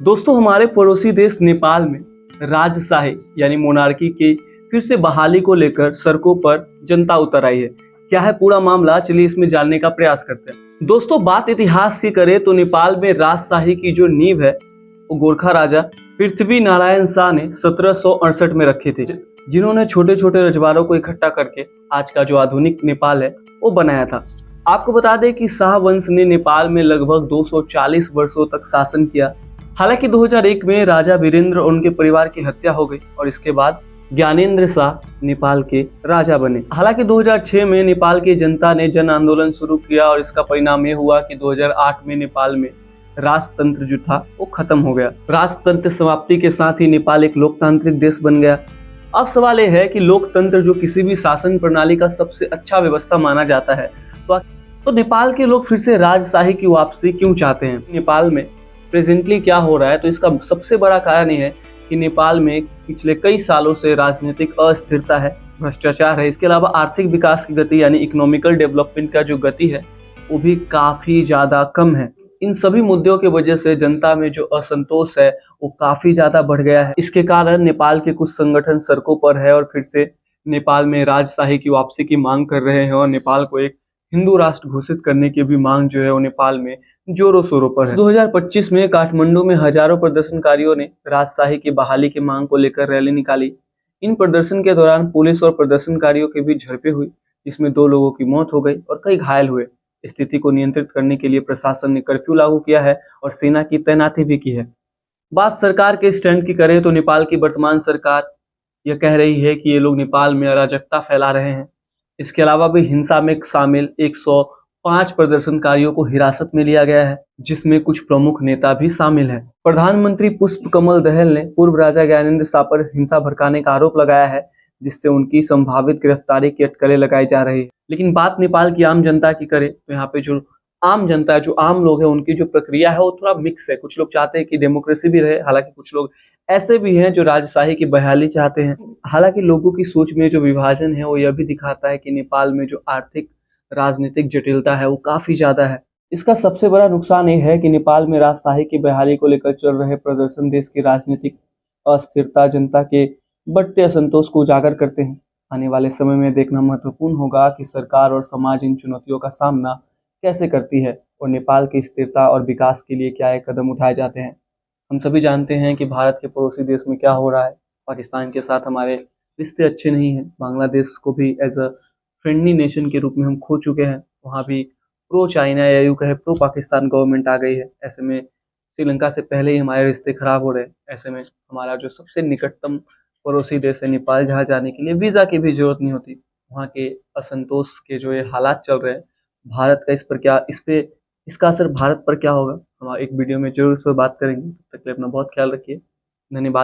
दोस्तों, हमारे पड़ोसी देश नेपाल में राजशाही यानी मोनार्की की फिर से बहाली को लेकर सड़कों पर जनता उतर आई है। क्या है पूरा मामला, चलिए इसमें जानने का प्रयास करते हैं। दोस्तों, बात इतिहास की करें तो नेपाल में राजशाही की जो नींव है वो गोरखा राजा पृथ्वी नारायण शाह ने 1768 में रखी थी, जिन्होंने छोटे छोटे रजवाड़ों को इकट्ठा करके आज का जो आधुनिक नेपाल है वो बनाया था। आपको बता दें कि शाह वंश ने नेपाल में लगभग 240 वर्षों तक शासन किया। हालांकि 2001 में राजा वीरेंद्र और उनके परिवार की हत्या हो गई और इसके बाद ज्ञानेंद्र शाह नेपाल के राजा बने। हालांकि 2006 में नेपाल की जनता ने जन आंदोलन शुरू किया और इसका परिणाम ये हुआ कि 2008 में नेपाल में राजतंत्र जो था वो खत्म हो गया। राजतंत्र समाप्ति के साथ ही नेपाल एक लोकतांत्रिक देश बन गया। अब सवाल यह है कि लोकतंत्र जो किसी भी शासन प्रणाली का सबसे अच्छा व्यवस्था माना जाता है, तो नेपाल के लोग फिर से राजशाही की वापसी क्यों चाहते हैं? नेपाल में प्रेजेंटली क्या हो रहा है, तो इसका सबसे बड़ा कारण ये है कि नेपाल में पिछले कई सालों से राजनीतिक अस्थिरता है, भ्रष्टाचार है। इसके अलावा आर्थिक विकास की गति यानी इकोनॉमिकल डेवलपमेंट का जो गति है वो भी काफ़ी ज़्यादा कम है। इन सभी मुद्दों की वजह से जनता में जो असंतोष है वो काफ़ी ज़्यादा बढ़ गया है। इसके कारण नेपाल के कुछ संगठन सड़कों पर है और फिर से नेपाल में राजशाही की वापसी की मांग कर रहे हैं और नेपाल को एक हिंदू राष्ट्र घोषित करने की भी मांग जो है वो नेपाल में जोरों शोरों पर है। 2025 में काठमांडू में हजारों प्रदर्शनकारियों ने राजशाही की बहाली की मांग को लेकर रैली निकाली। इन प्रदर्शन के दौरान पुलिस और प्रदर्शनकारियों के बीच झड़पें हुई, जिसमें 2 लोगों की मौत हो गई और कई घायल हुए। स्थिति को नियंत्रित करने के लिए प्रशासन ने कर्फ्यू लागू किया है और सेना की तैनाती भी की है। बात सरकार के स्टैंड की करें तो नेपाल की वर्तमान सरकार यह कह रही है कि ये लोग नेपाल में अराजकता फैला रहे हैं। इसके अलावा भी हिंसा में शामिल 105 प्रदर्शनकारियों को हिरासत में लिया गया है, जिसमें कुछ प्रमुख नेता भी शामिल हैं। प्रधानमंत्री पुष्प कमल दहल ने पूर्व राजा ज्ञानेंद्र शाह पर हिंसा भड़काने का आरोप लगाया है, जिससे उनकी संभावित गिरफ्तारी की अटकलें लगाई जा रही है। लेकिन बात नेपाल की आम जनता की करें तो यहाँ पे जो आम जनता है, जो आम लोग हैं, उनकी जो प्रक्रिया है वो थोड़ा मिक्स है। कुछ लोग चाहते हैं कि डेमोक्रेसी भी रहे, हालांकि कुछ लोग ऐसे भी हैं जो राजशाही की बहाली चाहते हैं। हालांकि लोगों की सोच में जो विभाजन है वो यह भी दिखाता है कि नेपाल में जो आर्थिक राजनीतिक जटिलता है वो काफी ज्यादा है। इसका सबसे बड़ा नुकसान ये है कि नेपाल में राजशाही की बहाली को लेकर चल रहे प्रदर्शन देश की राजनीतिक अस्थिरता, जनता के बढ़ते असंतोष को उजागर करते हैं। आने वाले समय में देखना महत्वपूर्ण होगा कि सरकार और समाज इन चुनौतियों का सामना कैसे करती है और नेपाल की स्थिरता और विकास के लिए क्या कदम उठाए जाते हैं। हम सभी जानते हैं कि भारत के पड़ोसी देश में क्या हो रहा है। पाकिस्तान के साथ हमारे रिश्ते अच्छे नहीं हैं। बांग्लादेश को भी एज अ फ्रेंडली नेशन के रूप में हम खो चुके हैं। वहाँ भी प्रो चाइना या यूं कहे प्रो पाकिस्तान गवर्नमेंट आ गई है। ऐसे में श्रीलंका से पहले ही हमारे रिश्ते खराब हो रहे हैं। ऐसे में हमारा जो सबसे निकटतम पड़ोसी देश है नेपाल, जहाँ जाने के लिए वीज़ा की भी जरूरत नहीं होती। वहाँ के असंतोष के जो ये हालात चल रहे हैं, भारत का इसका असर भारत पर क्या होगा, हम एक वीडियो में जरूर इस पर बात करेंगे। तब तक के लिए अपना बहुत ख्याल रखिए। धन्यवाद।